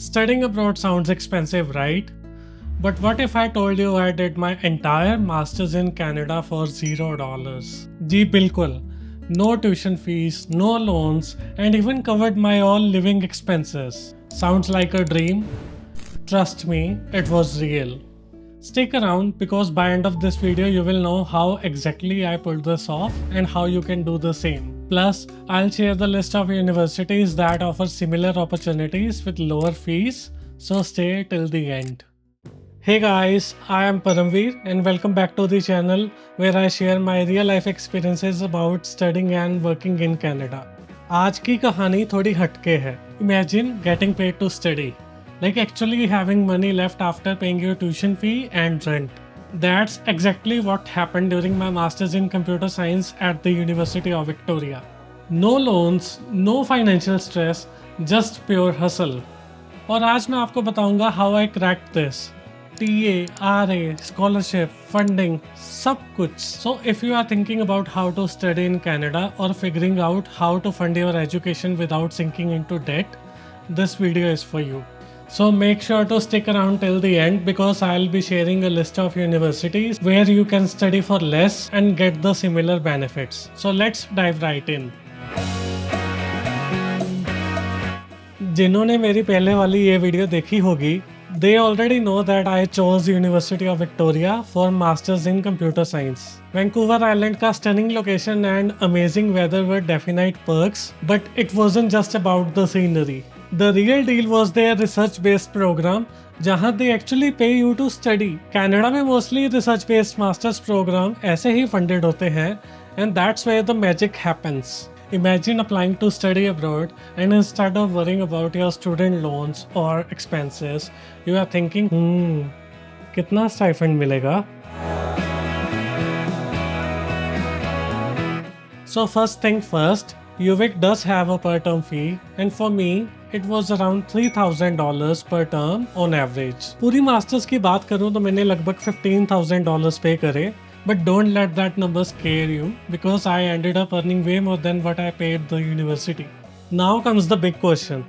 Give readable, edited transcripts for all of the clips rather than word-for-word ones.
Studying abroad sounds expensive, right? But what if I told you I did my entire masters in Canada for $0? जी बिल्कुल. No tuition fees, no loans, and even covered my all living expenses. Sounds like a dream? Trust me, it was real. Stick around because by end of this video you will know how exactly I pulled this off and how you can do the same. Plus, I'll share the list of universities that offer similar opportunities with lower fees, so stay till the end. Hey guys, I am Paramveer and welcome back to the channel where I share my real life experiences about studying and working in Canada. आज की कहानी थोड़ी हटके है. Imagine getting paid to study. Like actually having money left after paying your tuition fee and rent. That's exactly what happened during my masters in computer science at the University of Victoria. No loans, no financial stress, just pure hustle. और आज मैं आपको बताऊंगा how I cracked this. TA, RA, scholarship, funding, सब कुछ. So if you are thinking about how to study in Canada or figuring out how to fund your education without sinking into debt, this video is for you. So make sure to stick around till the end because I'll be sharing a list of universities where you can study for less and get the similar benefits. So let's dive right in. जिन्होंने मेरी पहले वाली ये video देखी होगी, they already know that I chose University of Victoria for Masters in Computer Science. Vancouver Island का stunning location and amazing weather were definite perks, but it wasn't just about the scenery. The real deal was their research-based program, जहाँ they actually pay you to study. Canada में mostly research-based masters program ऐसे ही funded होते हैं, and that's where the magic happens. Imagine applying to study abroad and instead of worrying about your student loans or expenses, you are thinking, कितना stipend मिलेगा? So first thing first, UVic does have a per term fee and for me, it was around $3,000 per term on average. पूरी masters की बात करूँ तो मैंने लगभग $15,000 पे करे. But don't let that number scare you because I ended up earning way more than what I paid the university. Now comes the big question.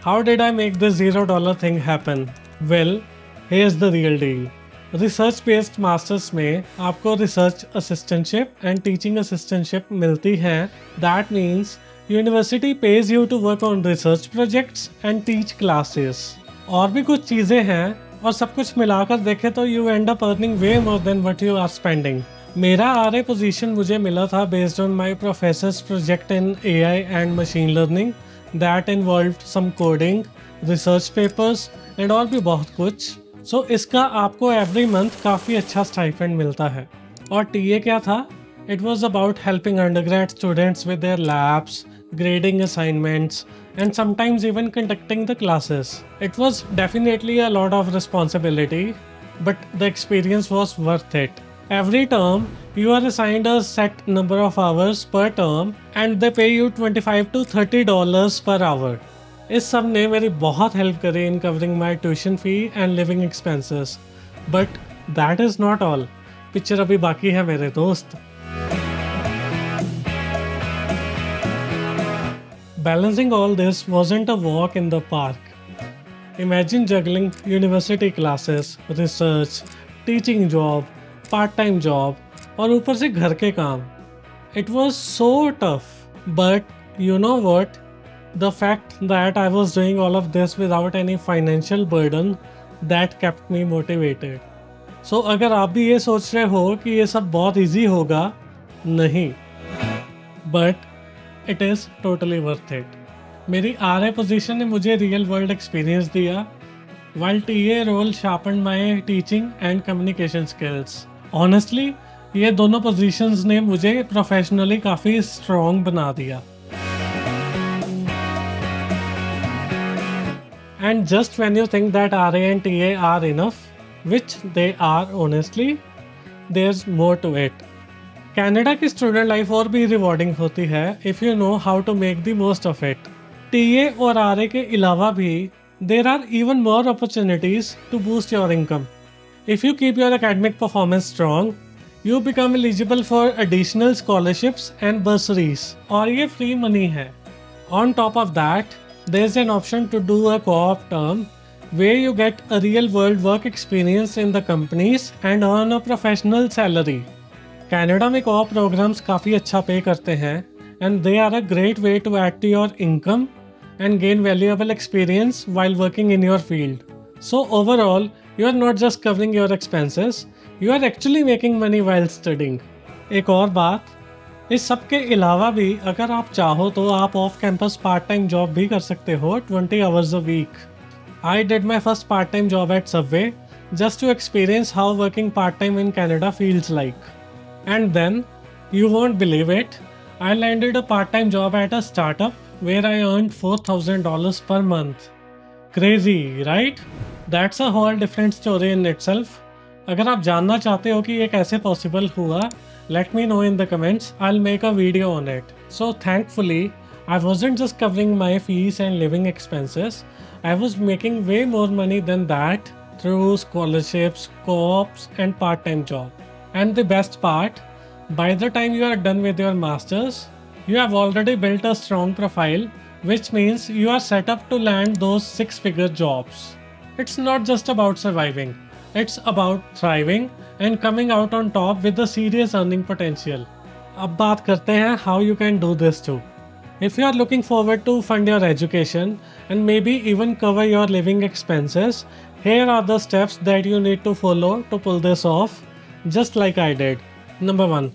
How did I make this $0 thing happen? Well, here's the real deal. Research based masters में आपको research assistantship and teaching assistantship मिलती है. That means university pays you to work on research projects and teach classes. और भी कुछ चीज़ें हैं और सब कुछ मिलाकर देखें तो you end up earning way more than what you are spending. मेरा आरए पोजीशन मुझे मिला था based on my professors project in AI and machine learning that involved some coding, research papers and और भी बहुत कुछ. सो इसका आपको एवरी मंथ काफ़ी अच्छा स्टाइपेंड मिलता है. और टीए क्या था? It was about helping undergrad students with their labs, grading assignments, and sometimes even conducting the classes. It was definitely a lot of responsibility, but the experience was worth it. Every term, you are assigned a set number of hours per term and they pay you $25 to $30 per hour. इस सब ने मेरी बहुत help करी in covering my tuition fee and living expenses. But that is not all. Picture अभी बाकी है मेरे दोस्त. Balancing all this wasn't a walk in the park. Imagine juggling university classes, research, teaching job, part-time job और ऊपर से घर के काम. It was so tough. But you know what? The fact that I was doing all of this without any financial burden, that kept me motivated. So अगर आप भी ये सोच रहे हो कि ये सब बहुत easy होगा, नहीं. But it is totally worth it. मेरी RA पोजीशन ने मुझे रियल वर्ल्ड एक्सपीरियंस दिया, while TA role sharpened my teaching and communication skills. Honestly, ये दोनों पोजीशंस ने मुझे प्रोफेशनली काफ़ी स्ट्रॉन्ग बना दिया. And just when you think that RA and TA are enough, which they are honestly, there's more to it. Canada की student life और भी रिवॉर्डिंग होती है if you know how to make the most of it. TA और RA के अलावा भी there are even more opportunities to boost your income. If you keep your academic performance strong, you become eligible for additional scholarships and bursaries और ये free money है. On top of that, there is an option to do a co-op term where you get a real world work experience in the companies and earn a professional salary. Canada में co-op programs काफ़ी अच्छा पे करते हैं and they are a great way to add to your income and gain valuable experience while working in your field. So overall, you are not just covering your expenses, you are actually making money while studying. एक और बात, इस सब के अलावा भी अगर आप चाहो तो आप off campus part time job भी कर सकते हो 20 hours a week. I did my first part-time job at Subway just to experience how working part-time in Canada feels like. And then, you won't believe it, I landed a part-time job at a startup where I earned $4,000 per month. Crazy, right? That's a whole different story in itself. अगर आप जानना चाहते हो कि ये कैसे possible हुआ, let me know in the comments. I'll make a video on it. So thankfully, I wasn't just covering my fees and living expenses. I was making way more money than that through scholarships, co-ops, and part-time job. And the best part, by the time you are done with your masters, you have already built a strong profile, which means you are set up to land those six-figure jobs. It's not just about surviving. It's about thriving and coming out on top with a serious earning potential. अब बात करते हैं how you can do this too. If you are looking forward to fund your education and maybe even cover your living expenses, here are the steps that you need to follow to pull this off, just like I did. Number 1.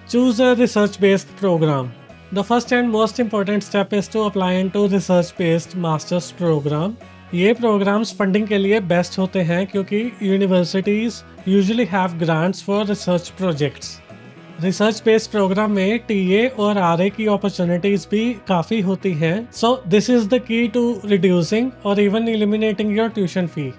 Choose a research-based program. The first and most important step is to apply into research-based master's program. ये programs funding के लिए best होते हैं क्योंकि universities usually have grants for research projects. Research based programme में TA और RA की opportunities भी काफ़ी होती हैं. So this is the key to reducing और even eliminating your tuition fee.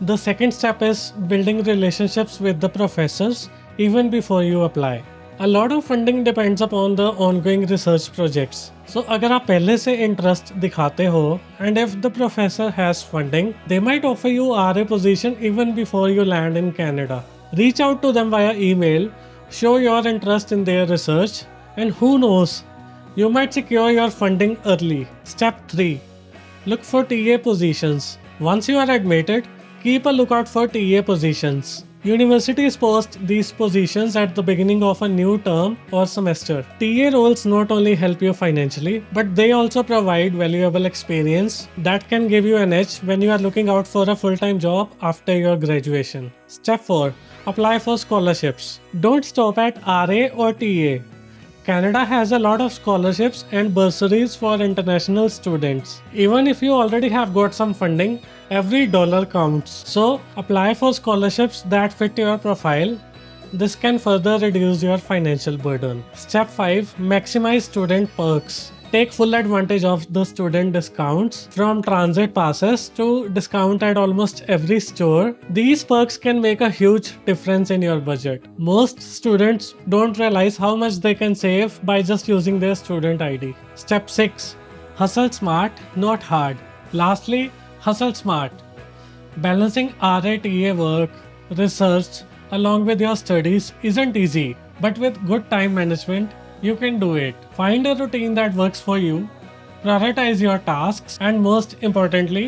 The second step is building relationships with the professors even before you apply. A lot of funding depends upon the ongoing research projects. So अगर आप पहले से interest दिखाते हो and if the professor has funding they might offer you RA position even before you land in Canada. Reach out to them via email. Show your interest in their research, and who knows, you might secure your funding early. Step 3. Look for TA positions. Once you are admitted, keep a lookout for TA positions. Universities post these positions at the beginning of a new term or semester. TA roles not only help you financially, but they also provide valuable experience that can give you an edge when you are looking out for a full-time job after your graduation. Step 4. Apply for scholarships. Don't stop at RA or TA. Canada has a lot of scholarships and bursaries for international students. Even if you already have got some funding, every dollar counts. So, apply for scholarships that fit your profile. This can further reduce your financial burden. Step 5. Maximize student perks. Take full advantage of the student discounts from transit passes to discount at almost every store. These perks can make a huge difference in your budget. Most students don't realize how much they can save by just using their student ID. Step 6. Hustle smart, not hard. Lastly, hustle smart. Balancing RA-TA work, research, along with your studies isn't easy, but with good time management, you can do it. Find a routine that works for you, prioritize your tasks, and most importantly,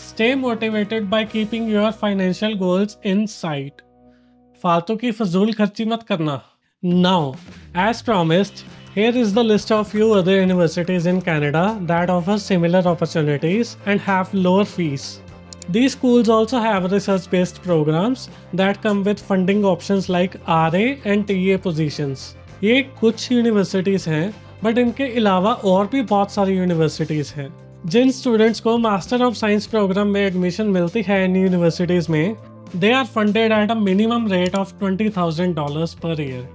stay motivated by keeping your financial goals in sight. फालतू की फजूल खर्ची मत करना. Now, as promised, here is the list of few other universities in Canada that offer similar opportunities and have lower fees. These schools also have research-based programs that come with funding options like RA and TA positions. ये कुछ universities हैं, but इनके अलावा और भी बहुत सारी universities हैं. जिन स्टूडेंट्स को मास्टर ऑफ साइंस प्रोग्राम में एडमिशन मिलती है इन यूनिवर्सिटीज़ में, they are funded at a minimum rate of $20,000 per year.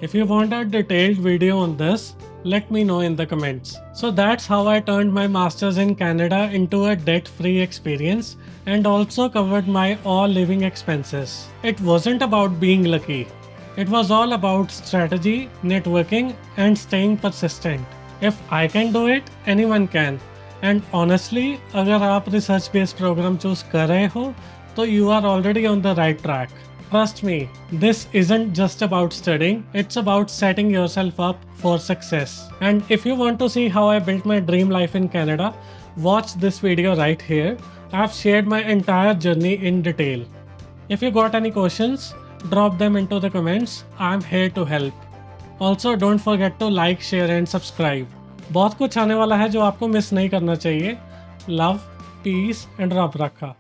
If you want a detailed video on this, let me know in the comments. So that's how I turned my masters in Canada into a debt-free experience and also covered my all living expenses. It wasn't about being lucky. It was all about strategy, networking, and staying persistent. If I can do it, anyone can. And honestly, अगर आप research based program choose कर रहे हो, तो you are already on the right track. Trust me, this isn't just about studying, it's about setting yourself up for success. And if you want to see how I built my dream life in Canada, watch this video right here. I have shared my entire journey in detail. If you got any questions, drop them into the comments. I'm here to help. Also, don't forget to like, share and subscribe. बहुत कुछ आने वाला है जो आपको miss नहीं करना चाहिए. Love, peace and रब रखा.